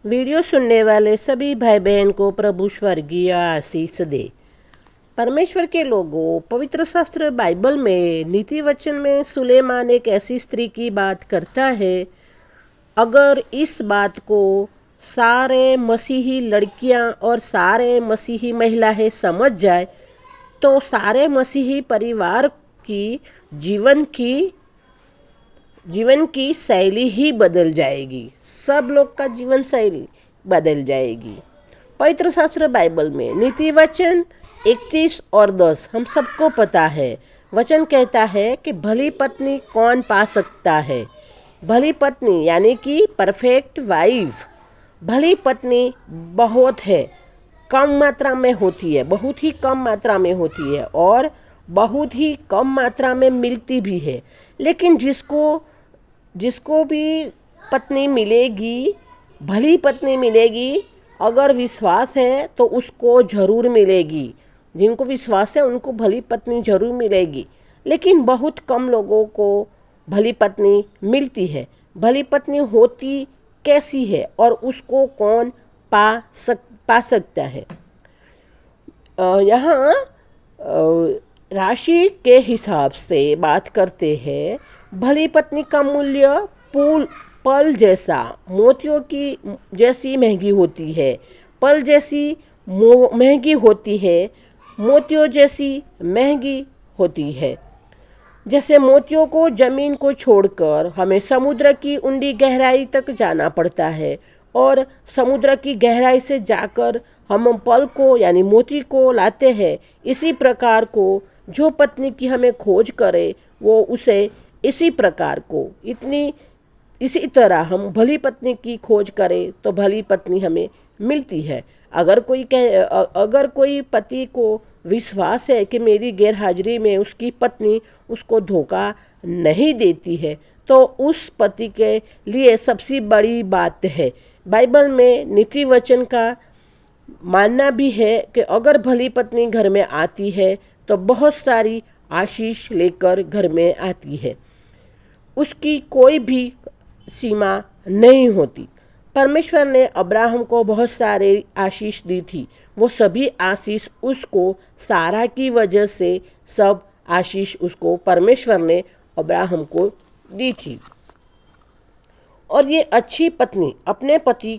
Video सुनने वाले सभी भाई बहन को प्रभु स्वर्गीय आशीष दे। परमेश्वर के लोगों, पवित्र शास्त्र बाइबल में नीति वचन में सुलेमान एक ऐसी स्त्री की बात करता है। अगर इस बात को सारे मसीही लड़कियां और सारे मसीही महिलाएं समझ जाए तो सारे मसीही परिवार की जीवन की शैली ही बदल जाएगी। सब लोग का जीवन शैली बदल जाएगी। पवित्र शास्त्र बाइबल में नीति वचन 31 और 10 हम सबको पता है। वचन कहता है कि भली पत्नी कौन पा सकता है। भली पत्नी यानी कि परफेक्ट वाइफ। भली पत्नी बहुत है, कम मात्रा में होती है, बहुत ही कम मात्रा में होती है और बहुत ही कम मात्रा में मिलती भी है। लेकिन जिसको भी पत्नी मिलेगी, भली पत्नी मिलेगी, अगर विश्वास है तो उसको ज़रूर मिलेगी। जिनको विश्वास है उनको भली पत्नी ज़रूर मिलेगी। लेकिन बहुत कम लोगों को भली पत्नी मिलती है। भली पत्नी होती कैसी है और उसको कौन पा सकता है। यहाँ राशि के हिसाब से बात करते हैं। भली पत्नी का मूल्य पल जैसा मोतियों की जैसी महंगी होती है। पल जैसी महंगी होती है, मोतियों जैसी महंगी होती है। जैसे मोतियों को ज़मीन को छोड़कर हमें समुद्र की ऊंडी गहराई तक जाना पड़ता है और समुद्र की गहराई से जाकर हम पल को यानी मोती को लाते हैं। इसी प्रकार को जो पत्नी की हमें खोज करे वो उसे इसी तरह हम भली पत्नी की खोज करें तो भली पत्नी हमें मिलती है। अगर कोई पति को विश्वास है कि मेरी गैरहाजिरी में उसकी पत्नी उसको धोखा नहीं देती है तो उस पति के लिए सबसे बड़ी बात है। बाइबल में नीति वचन का मानना भी है कि अगर भली पत्नी घर में आती है तो बहुत सारी आशीष लेकर घर में आती है। उसकी कोई भी सीमा नहीं होती। परमेश्वर ने अब्राहम को बहुत सारे आशीष दी थी। वो सभी आशीष उसको सारा की वजह से सब आशीष उसको परमेश्वर ने अब्राहम को दी थी। और ये अच्छी पत्नी अपने पति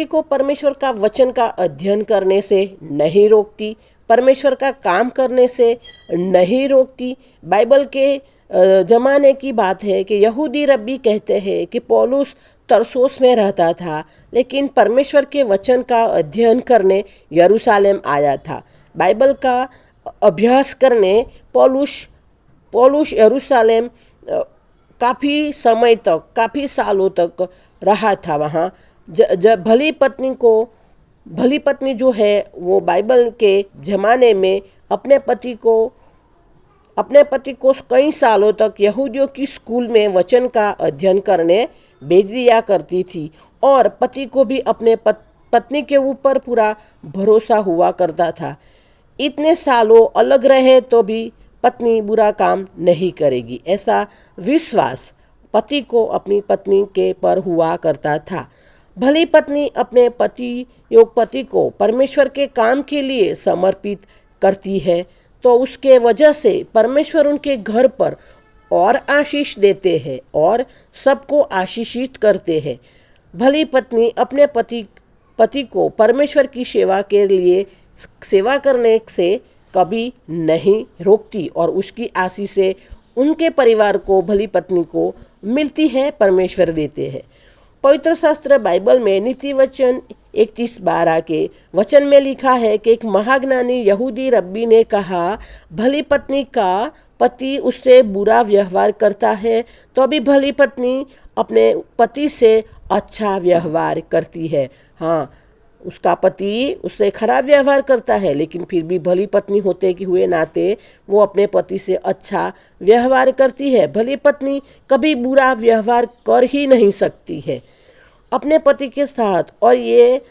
को परमेश्वर का वचन का अध्ययन करने से नहीं रोकती, परमेश्वर का काम करने से नहीं रोकती। बाइबल के ज़माने की बात है कि यहूदी रब्बी कहते हैं कि पौलुस तरसोस में रहता था, लेकिन परमेश्वर के वचन का अध्ययन करने यरूशलेम आया था। बाइबल का अभ्यास करने पौलुस यरूशलेम काफ़ी समय तक, काफ़ी सालों तक रहा था वहाँ। जब भली पत्नी जो है वो बाइबल के ज़माने में अपने पति को कई सालों तक यहूदियों की स्कूल में वचन का अध्ययन करने भेज दिया करती थी और पति को भी अपने पत्नी के ऊपर पूरा भरोसा हुआ करता था। इतने सालों अलग रहे तो भी पत्नी बुरा काम नहीं करेगी, ऐसा विश्वास पति को अपनी पत्नी के पर हुआ करता था। भली पत्नी अपने पति को परमेश्वर के काम के लिए समर्पित करती है तो उसके वजह से परमेश्वर उनके घर पर और आशीष देते हैं और सबको आशीषित करते हैं। भली पत्नी अपने पति को परमेश्वर की सेवा करने से कभी नहीं रोकती और उसकी आशीष से उनके परिवार को, भली पत्नी को मिलती है, परमेश्वर देते हैं। पवित्र शास्त्र बाइबल में नीति वचन 31:12 के वचन में लिखा है कि एक महाज्ञानी यहूदी रब्बी ने कहा, भली पत्नी का पति उससे बुरा व्यवहार करता है तो भी भली पत्नी अपने पति से अच्छा व्यवहार करती है। हाँ, उसका पति उससे खराब व्यवहार करता है लेकिन फिर भी भली पत्नी होते कि हुए नाते वो अपने पति से अच्छा व्यवहार करती है। भली पत्नी कभी बुरा व्यवहार कर ही नहीं सकती है अपने पति के साथ और ये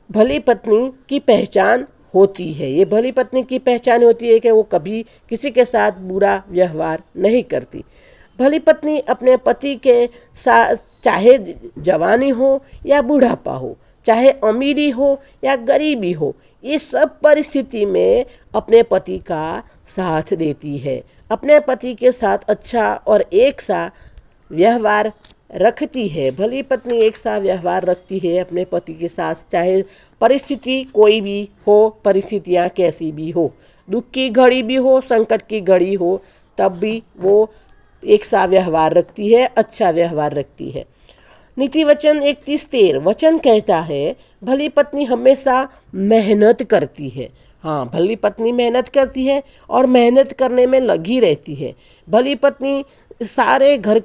भली पत्नी की पहचान होती है। ये भली पत्नी की पहचान होती है कि वो कभी किसी के साथ बुरा व्यवहार नहीं करती। भली पत्नी अपने पति के चाहे जवानी हो या बुढ़ापा हो, चाहे अमीरी हो या गरीबी हो, ये सब परिस्थिति में अपने पति का साथ देती है, अपने पति के साथ अच्छा और एक सा व्यवहार रखती है। भली पत्नी एक सा व्यवहार रखती है अपने पति के साथ, चाहे परिस्थिति कोई भी हो, परिस्थितियाँ कैसी भी हो, दुख की घड़ी भी हो, संकट की घड़ी हो, तब भी वो एक सा व्यवहार रखती है, अच्छा व्यवहार रखती है। नीति वचन 31:13 वचन कहता है, भली पत्नी हमेशा मेहनत करती है। हाँ, भली पत्नी मेहनत करती है और मेहनत करने में लगी रहती है। भली पत्नी सारे घर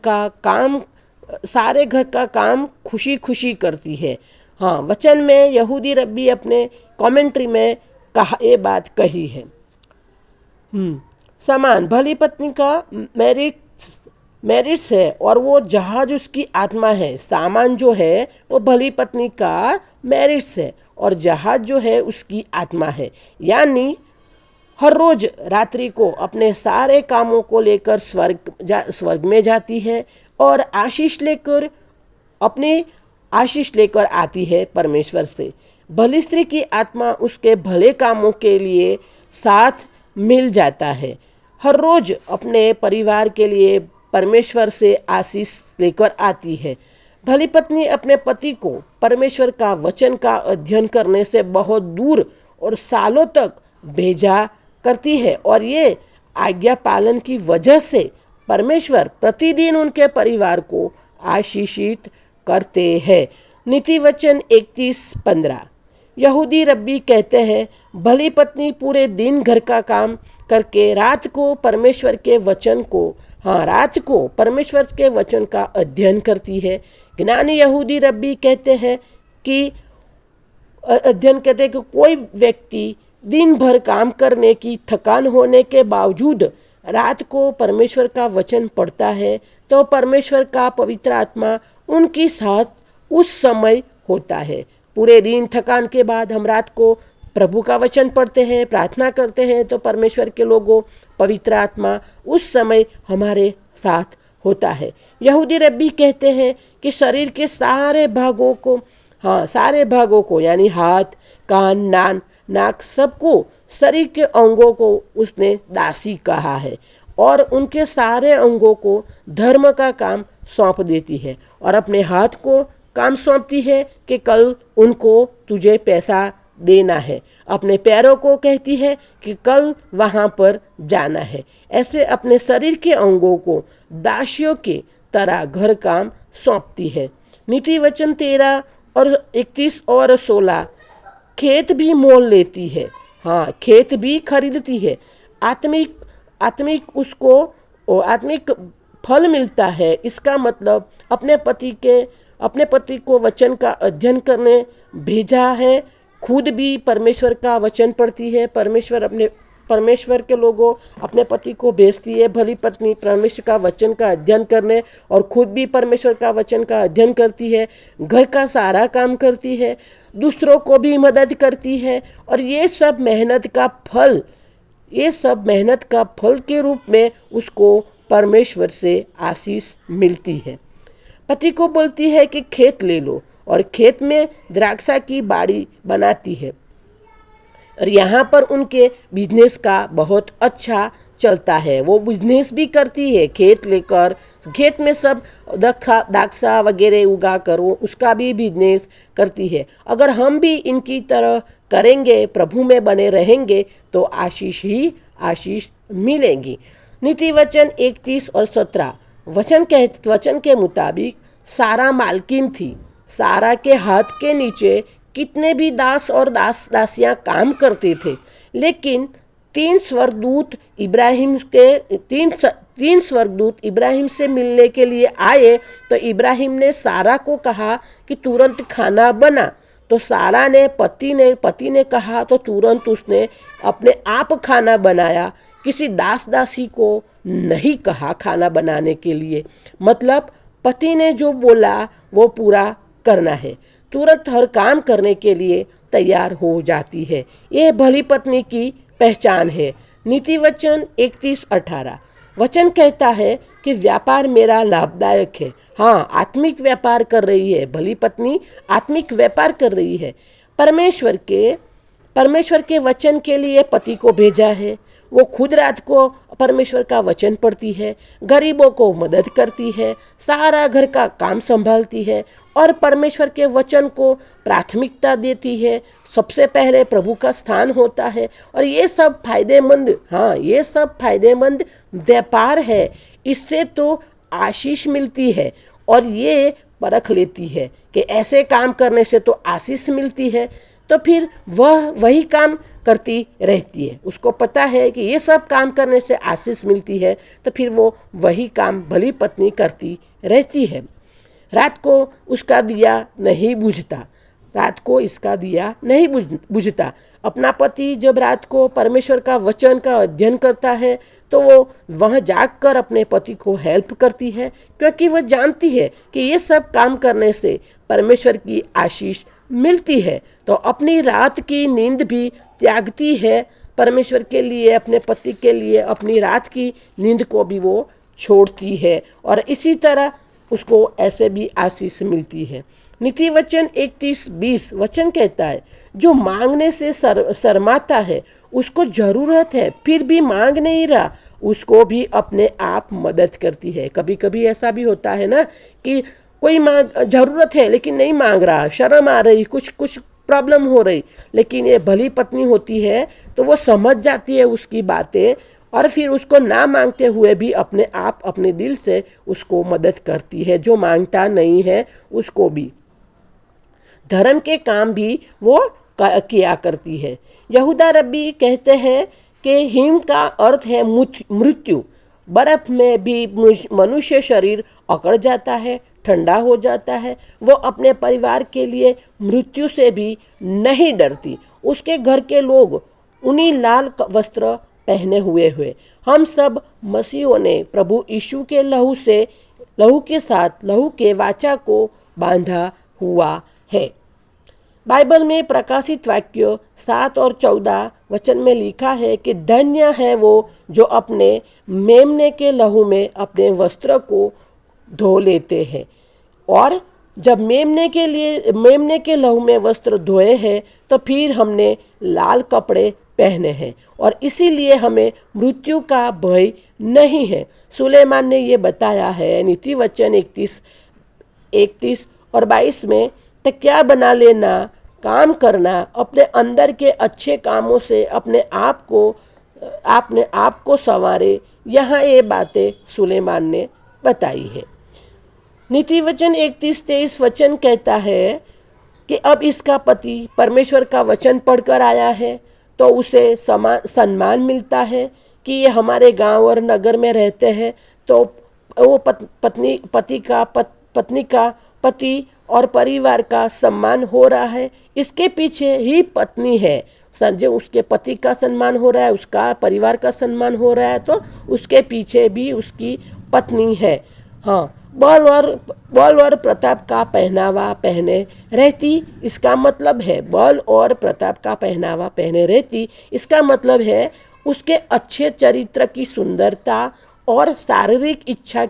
का काम खुशी खुशी करती है। हाँ, वचन में यहूदी रब्बी अपने कमेंट्री में ये बात कही है। समान भली पत्नी का मेरिट्स है और वो जहाज उसकी आत्मा है। सामान जो है वो भली पत्नी का मेरिट्स है और जहाज जो है उसकी आत्मा है। यानी हर रोज रात्रि को अपने सारे कामों को लेकर स्वर्ग में जाती है और आशीष लेकर आती है परमेश्वर से। भली स्त्री की आत्मा उसके भले कामों के लिए साथ मिल जाता है। हर रोज अपने परिवार के लिए परमेश्वर से आशीष लेकर आती है। भली पत्नी अपने पति को परमेश्वर का वचन का अध्ययन करने से बहुत दूर और सालों तक भेजा करती है और ये आज्ञा पालन की वजह से परमेश्वर प्रतिदिन उनके परिवार को आशीषित करते हैं। नीति वचन 31:15 यहूदी रब्बी कहते हैं, भली पत्नी पूरे दिन घर का काम करके रात को परमेश्वर के वचन का अध्ययन करती है। ज्ञानी यहूदी रब्बी कहते हैं कि कोई व्यक्ति दिन भर काम करने की थकान होने के बावजूद रात को परमेश्वर का वचन पढ़ता है तो परमेश्वर का पवित्र आत्मा उनके साथ उस समय होता है। पूरे दिन थकान के बाद हम रात को प्रभु का वचन पढ़ते हैं, प्रार्थना करते हैं, तो परमेश्वर के लोगों पवित्र आत्मा उस समय हमारे साथ होता है। यहूदी रब्बी कहते हैं कि शरीर के सारे भागों को यानी हाथ, कान, नाक सबको, शरीर के अंगों को उसने दासी कहा है और उनके सारे अंगों को धर्म का काम सौंप देती है और अपने हाथ को काम सौंपती है कि कल उनको तुझे पैसा देना है। अपने पैरों को कहती है कि कल वहाँ पर जाना है। ऐसे अपने शरीर के अंगों को दासियों के तरह घर काम सौंपती है। नीति वचन 13 और 31 और 16 खेत भी मोल लेती है। हाँ, खेत भी खरीदती है। आत्मिक फल मिलता है। इसका मतलब अपने पति को वचन का अध्ययन करने भेजा है, खुद भी परमेश्वर का वचन पढ़ती है। परमेश्वर के लोगों अपने पति को भेजती है। भली पत्नी परमेश्वर का वचन का अध्ययन करने और खुद भी परमेश्वर का वचन का अध्ययन करती है, घर का सारा काम करती है, दूसरों को भी मदद करती है और ये सब मेहनत का फल के रूप में उसको परमेश्वर से आशीष मिलती है। पति को बोलती है कि खेत ले लो और खेत में द्राक्षा की बाड़ी बनाती है और यहाँ पर उनके बिजनेस का बहुत अच्छा चलता है। वो बिजनेस भी करती है, खेत लेकर खेत में सब द्राक्षा वगैरह उगा कर वो उसका भी बिजनेस करती है। अगर हम भी इनकी तरह करेंगे, प्रभु में बने रहेंगे, तो आशीष ही आशीष मिलेंगी। नीति वचन 31 और 17 वचन के मुताबिक सारा मालकिन थी। सारा के हाथ के नीचे कितने भी दास और दासियां काम करते थे, लेकिन तीन स्वर्गदूत इब्राहिम से मिलने के लिए आए तो इब्राहिम ने सारा को कहा कि तुरंत खाना बना। तो सारा ने पति ने कहा तो तुरंत उसने अपने आप खाना बनाया। किसी दासी को नहीं कहा खाना बनाने के लिए। मतलब पति ने जो बोला वो पूरा करना है, तुरंत हर काम करने के लिए तैयार हो जाती है। ये भली पत्नी की पहचान है। नीति वचन 31:18 वचन कहता है कि व्यापार मेरा लाभदायक है हाँ, आत्मिक व्यापार कर रही है, भली पत्नी आत्मिक व्यापार कर रही है। परमेश्वर के परमेश्वर के वचन के लिए पति को भेजा है। वो खुद रात को परमेश्वर का वचन पढ़ती है, गरीबों को मदद करती है, सारा घर का काम संभालती है और परमेश्वर के वचन को प्राथमिकता देती है। सबसे पहले प्रभु का स्थान होता है और ये सब फायदेमंद, हाँ, ये सब फायदेमंद व्यापार है। इससे तो आशीष मिलती है और ये परख लेती है कि ऐसे काम करने से तो आशीष मिलती है, तो फिर वह वही काम करती रहती है। उसको पता है कि ये सब काम करने से आशीष मिलती है, तो फिर वो वही काम भली पत्नी करती रहती है। रात को उसका दिया नहीं बुझता, रात को इसका दिया नहीं बुझता। अपना पति जब रात को परमेश्वर का वचन का अध्ययन करता है तो वो वह जागकर अपने पति को हेल्प करती है, क्योंकि वह जानती है कि ये सब काम करने से परमेश्वर की आशीष मिलती है। तो अपनी रात की नींद भी त्यागती है परमेश्वर के लिए, अपने पति के लिए अपनी रात की नींद को भी वो छोड़ती है और इसी तरह उसको ऐसे भी आशीष मिलती है। नीति वचन 31:20 वचन कहता है, जो मांगने से शर्माता है उसको जरूरत है फिर भी मांग नहीं रहा, उसको भी अपने आप मदद करती है। कभी कभी ऐसा भी होता है ना कि कोई जरूरत है लेकिन नहीं मांग रहा, शर्म आ रही, कुछ प्रॉब्लम हो रही, लेकिन ये भली पत्नी होती है तो वो समझ जाती है उसकी बातें और फिर उसको ना मांगते हुए भी अपने आप अपने दिल से उसको मदद करती है। जो मांगता नहीं है उसको भी धर्म के काम भी वो किया करती है। यहूदा रब्बी कहते हैं कि हिम का अर्थ है मृत्यु। बर्फ में भी मनुष्य शरीर अकड़ जाता है, ठंडा हो जाता है। वो अपने परिवार के लिए मृत्यु से भी नहीं डरती। उसके घर के लोग उन्हीं लाल वस्त्र पहने हुए हम सब मसीहों ने प्रभु यीशु के लहू के साथ लहू के वाचा को बांधा हुआ है। बाइबल में प्रकाशित वाक्य 7 और 14 वचन में लिखा है कि धन्य है वो जो अपने मेमने के लहू में अपने वस्त्र को धो लेते हैं। और जब मेमने के लहू में वस्त्र धोए हैं तो फिर हमने लाल कपड़े पहने हैं और इसीलिए हमें मृत्यु का भय नहीं है। सुलेमान ने ये बताया है नीति वचन 31 और 22 में, तो क्या बना लेना, काम करना, अपने अंदर के अच्छे कामों से अपने आप को संवारे। यहाँ ये बातें सुलेमान ने बताई है। नीति वचन 31-23 वचन कहता है कि अब इसका पति परमेश्वर का वचन पढ़कर आया है तो उसे सम्मान मिलता है कि ये हमारे गांव और नगर में रहते हैं, तो वो पति और परिवार का सम्मान हो रहा है। इसके पीछे ही पत्नी है। जो उसके पति का सम्मान हो रहा है, उसका परिवार का सम्मान हो रहा है, तो उसके पीछे भी उसकी पत्नी है। हाँ, बल और प्रताप का पहनावा पहने रहती, इसका मतलब है बल और प्रताप का पहनावा पहने रहती, इसका मतलब है उसके अच्छे चरित्र की सुंदरता और शारीरिक इच्छा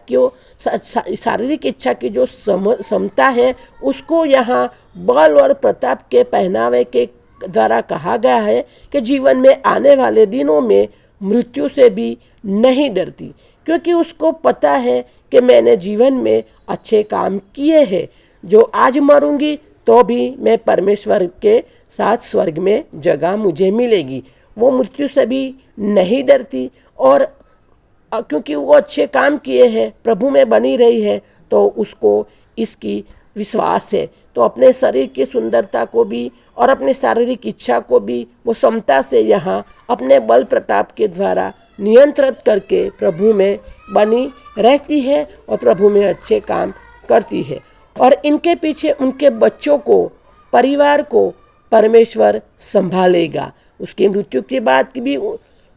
की जो क्षमता है, उसको यहाँ बल और प्रताप के पहनावे के द्वारा कहा गया है कि जीवन में आने वाले दिनों में मृत्यु से भी नहीं डरती, क्योंकि उसको पता है कि मैंने जीवन में अच्छे काम किए हैं। जो आज मरूंगी तो भी मैं परमेश्वर के साथ स्वर्ग में जगह मुझे मिलेगी। वो मृत्यु से भी नहीं डरती और क्योंकि वो अच्छे काम किए हैं, प्रभु में बनी रही है, तो उसको इसकी विश्वास है। तो अपने शरीर की सुंदरता को भी और अपने शारीरिक इच्छा को भी वो समता से यहाँ अपने बल प्रताप के द्वारा नियंत्रित करके प्रभु में बनी रहती है और प्रभु में अच्छे काम करती है। और इनके पीछे उनके बच्चों को, परिवार को परमेश्वर संभालेगा। उसकी मृत्यु के बाद भी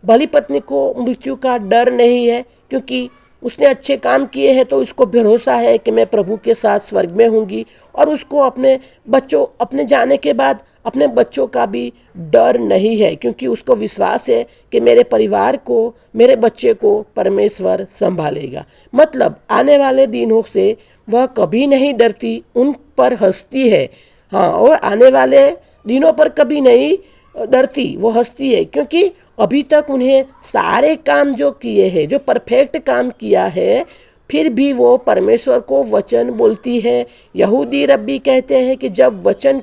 भली पत्नी को मृत्यु का डर नहीं है, क्योंकि उसने अच्छे काम किए हैं, तो उसको भरोसा है कि मैं प्रभु के साथ स्वर्ग में होंगी। और उसको अपने जाने के बाद अपने बच्चों का भी डर नहीं है, क्योंकि उसको विश्वास है कि मेरे परिवार को, मेरे बच्चे को परमेश्वर संभालेगा। मतलब आने वाले दिनों से वह कभी नहीं डरती, उन पर हंसती है। हाँ, और आने वाले दिनों पर कभी नहीं डरती, वो हंसती है, क्योंकि अभी तक उन्हें सारे काम जो किए हैं, जो परफेक्ट काम किया है, फिर भी वो परमेश्वर को वचन बोलती है। यहूदी रब्बी कहते हैं कि जब वचन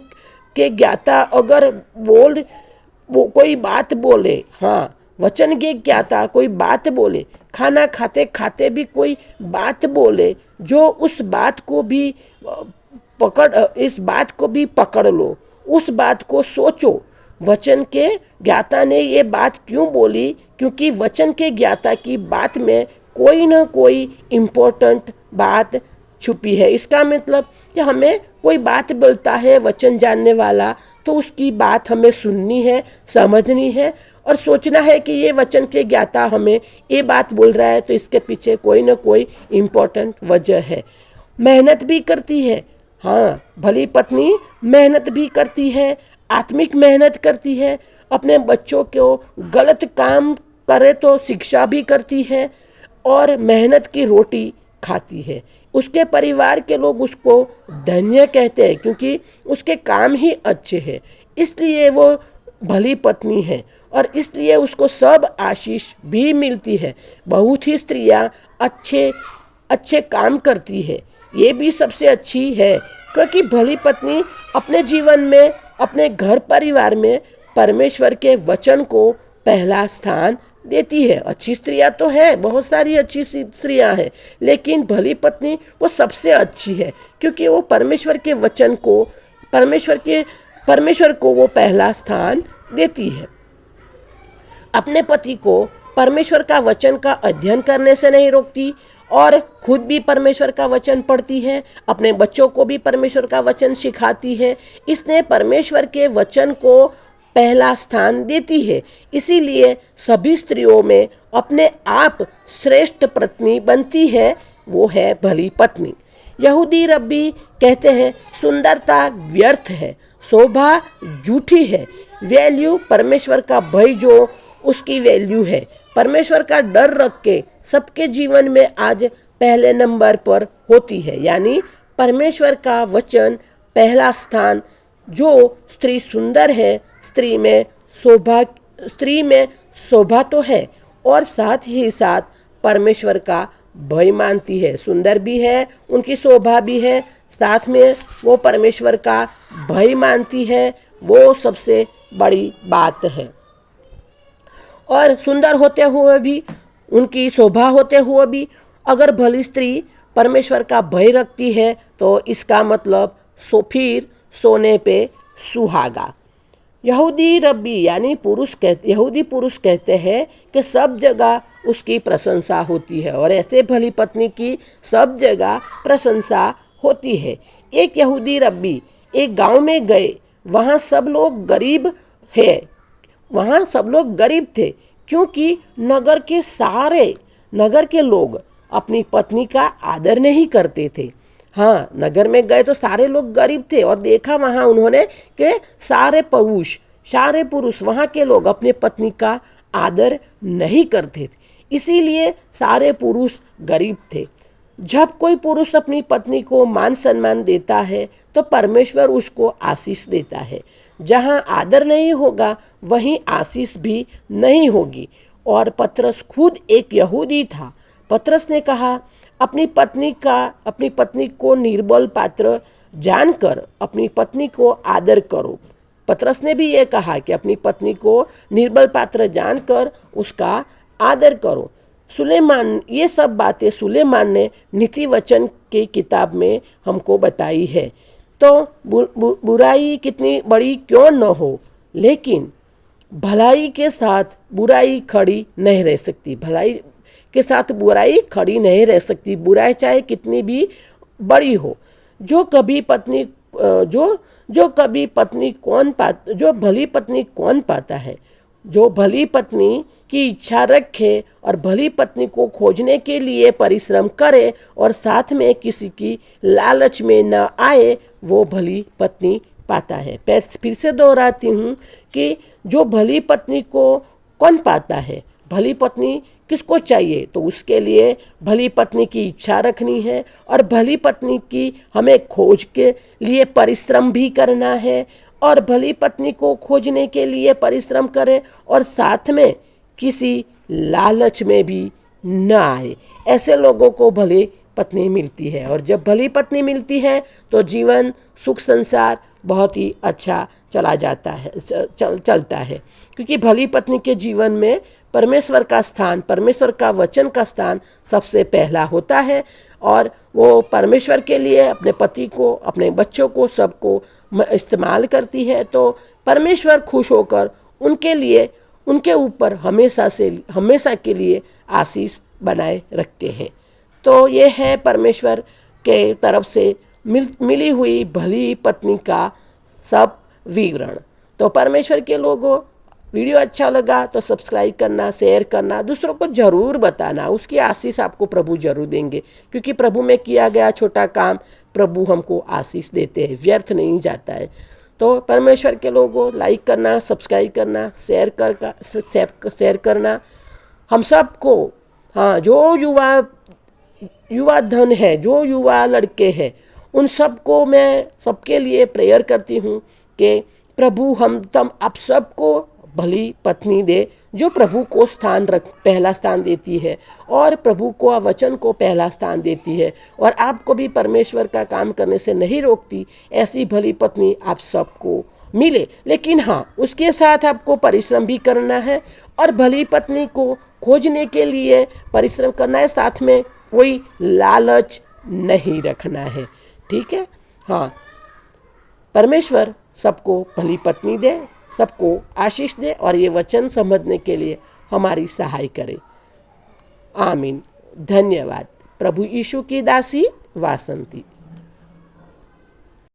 के ज्ञाता अगर वो कोई बात बोले, हाँ, वचन के ज्ञाता कोई बात बोले, खाना खाते खाते भी कोई बात बोले, जो उस बात को भी इस बात को भी पकड़ लो, उस बात को सोचो, वचन के ज्ञाता ने ये बात क्यों बोली, क्योंकि वचन के ज्ञाता की बात में कोई ना कोई इम्पोर्टेंट बात छुपी है। इसका मतलब कि हमें कोई बात बोलता है वचन जानने वाला, तो उसकी बात हमें सुननी है, समझनी है और सोचना है कि ये वचन के ज्ञाता हमें ये बात बोल रहा है, तो इसके पीछे कोई ना कोई इम्पोर्टेंट वजह है। मेहनत भी करती है, हाँ, भली पत्नी मेहनत भी करती है, आत्मिक मेहनत करती है, अपने बच्चों को गलत काम करे तो शिक्षा भी करती है और मेहनत की रोटी खाती है। उसके परिवार के लोग उसको धन्य कहते हैं, क्योंकि उसके काम ही अच्छे हैं, इसलिए वो भली पत्नी है और इसलिए उसको सब आशीष भी मिलती है। बहुत ही स्त्रियां अच्छे अच्छे काम करती है, ये भी सबसे अच्छी है, क्योंकि भली पत्नी अपने जीवन में, अपने घर परिवार में परमेश्वर के वचन को पहला स्थान देती है। अच्छी स्त्रियां तो है, बहुत सारी अच्छी स्त्रियां हैं, लेकिन भली पत्नी वो सबसे अच्छी है, क्योंकि वो परमेश्वर के वचन को, परमेश्वर को वो पहला स्थान देती है। अपने पति को परमेश्वर का वचन का अध्ययन करने से नहीं रोकती और खुद भी परमेश्वर का वचन पढ़ती है, अपने बच्चों को भी परमेश्वर का वचन सिखाती है। इसने परमेश्वर के वचन को पहला स्थान देती है, इसीलिए सभी स्त्रियों में अपने आप श्रेष्ठ पत्नी बनती है, वो है भली पत्नी। यहूदी रब्बी कहते हैं सुंदरता व्यर्थ है, शोभा झूठी है, वैल्यू परमेश्वर का भय जो उसकी वैल्यू है। परमेश्वर का डर रख के सबके जीवन में आज पहले नंबर पर होती है, यानी परमेश्वर का वचन पहला स्थान। जो स्त्री सुंदर है, स्त्री में शोभा तो है और साथ ही साथ परमेश्वर का भय मानती है, सुंदर भी है, उनकी शोभा भी है, साथ में वो परमेश्वर का भय मानती है, वो सबसे बड़ी बात है। और सुंदर होते हुए भी, उनकी शोभा होते हुए भी अगर भली स्त्री परमेश्वर का भय रखती है, तो इसका मतलब फिर सोने पे सुहागा। यहूदी रब्बी यानी यहूदी पुरुष कहते हैं कि सब जगह उसकी प्रशंसा होती है और ऐसे भली पत्नी की सब जगह प्रशंसा होती है। एक यहूदी रब्बी एक गांव में गए, वहाँ सब लोग गरीब थे, क्योंकि नगर के लोग अपनी पत्नी का आदर नहीं करते थे। हाँ, नगर में गए तो सारे लोग गरीब थे और देखा वहाँ उन्होंने कि सारे पुरुष वहाँ के लोग अपने पत्नी का आदर नहीं करते थे, इसीलिए सारे पुरुष गरीब थे। जब कोई पुरुष अपनी पत्नी को मान सम्मान देता है तो परमेश्वर उसको आशीष देता है। जहाँ आदर नहीं होगा वहीं आशीष भी नहीं होगी। और पतरस खुद एक यहूदी था। पतरस ने कहा, अपनी पत्नी को निर्बल पात्र जानकर अपनी पत्नी को आदर करो। पतरस ने भी ये कहा कि अपनी पत्नी को निर्बल पात्र जानकर उसका आदर करो। ये सब बातें सुलेमान ने नीति वचन की किताब में हमको बताई है। तो बुराई कितनी बड़ी क्यों न हो, लेकिन भलाई के साथ बुराई खड़ी नहीं रह सकती। भलाई के साथ बुराई खड़ी नहीं रह सकती, बुराई चाहे कितनी भी बड़ी हो। जो भली पत्नी कौन पाता है? जो भली पत्नी की इच्छा रखे और भली पत्नी को खोजने के लिए परिश्रम करे और साथ में किसी की लालच में न आए, वो भली पत्नी पाता है। फिर से दोहराती हूँ कि जो भली पत्नी को कौन पाता है? भली पत्नी किसको चाहिए, तो उसके लिए भली पत्नी की इच्छा रखनी है और भली पत्नी की हमें खोज के लिए परिश्रम भी करना है और भली पत्नी को खोजने के लिए परिश्रम करें और साथ में किसी लालच में भी न आए। ऐसे लोगों को भली पत्नी मिलती है और जब भली पत्नी मिलती है तो जीवन सुख संसार बहुत ही अच्छा चला जाता है, चलता है, क्योंकि भली पत्नी के जीवन में परमेश्वर का स्थान, परमेश्वर का वचन का स्थान सबसे पहला होता है और वो परमेश्वर के लिए अपने पति को, अपने बच्चों को, सबको इस्तेमाल करती है। तो परमेश्वर खुश होकर उनके लिए, उनके ऊपर हमेशा के लिए आशीष बनाए रखते हैं। तो ये है परमेश्वर के तरफ से मिली हुई भली पत्नी का सब विवरण। तो परमेश्वर के लोगों, वीडियो अच्छा लगा तो सब्सक्राइब करना, शेयर करना, दूसरों को ज़रूर बताना। उसकी आशीष आपको प्रभु जरूर देंगे, क्योंकि प्रभु में किया गया छोटा काम प्रभु हमको आशीष देते हैं, व्यर्थ नहीं जाता है। तो परमेश्वर के लोगों, लाइक करना, सब्सक्राइब करना, शेयर करना हम सबको। हाँ, जो युवा धन है, जो युवा लड़के हैं, उन सबको मैं सबके लिए प्रेयर करती हूँ कि प्रभु आप सबको भली पत्नी दे जो प्रभु को पहला स्थान देती है और प्रभु को वचन को पहला स्थान देती है और आपको भी परमेश्वर का काम करने से नहीं रोकती। ऐसी भली पत्नी आप सबको मिले, लेकिन हाँ, उसके साथ आपको परिश्रम भी करना है और भली पत्नी को खोजने के लिए परिश्रम करना है, साथ में कोई लालच नहीं रखना है। ठीक है, हाँ, परमेश्वर सबको भली पत्नी दे, सबको आशीष दे और ये वचन समझने के लिए हमारी सहाय करे। आमीन। धन्यवाद। प्रभु यीशु की दासी वासंती।